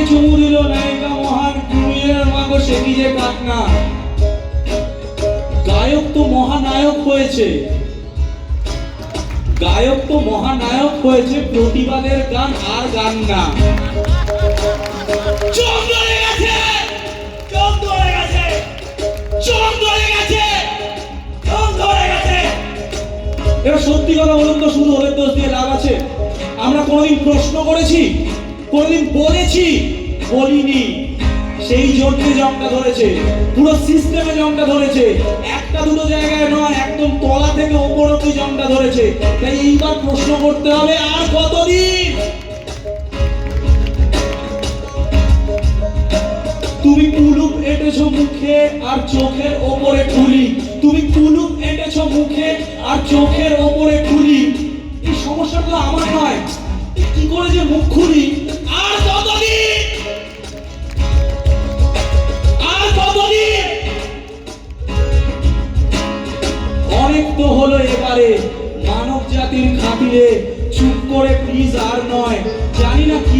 চুমু দিল নায়িকা মহান কুমিরের মাগো সে কি যে কাটনা। গায়ক তো মহানায়ক হয়েছে, গায়ক তো মহানায়ক হয়েছে, প্রতিবাদের গান আর গান না। চোখ ধরে গেছে, চোখ ধরে গেছে, চোখ ধরে গেছে, চোখ ধরে গেছে। এবার সত্যি কথা বলুন তো, শুধু ওদের দোষ দিয়ে লাভ আছে? আমরা কোনোদিন প্রশ্ন করেছি? কোনোদিন বলেছি? বলিনি। সেই জন্যে জংটা ধরেছে, পুরো সিস্টেমে জংটা ধরেছে, একটা দুটো জায়গায় নয়, একদম তলা থেকে ওপর অব্দি জংটা ধরেছে। তাই এইবার প্রশ্ন করতে হবে, আর কতদিন? তুমি কুলুপ এঁটেছো মুখে আর চোখের ওপরে খুলি, তুমি কুলুপ এঁটেছো মুখে আর চোখের ওপরে খুলি। এই সমস্যাটা আমার নয়, কি করে যে মুখ খুলি? আর কতদিন? আর কতদিন? অনেক তো হলো এবারে, মানব জাতির খাতিরে চুপ করে প্লিজ আর নয়। জানি না কি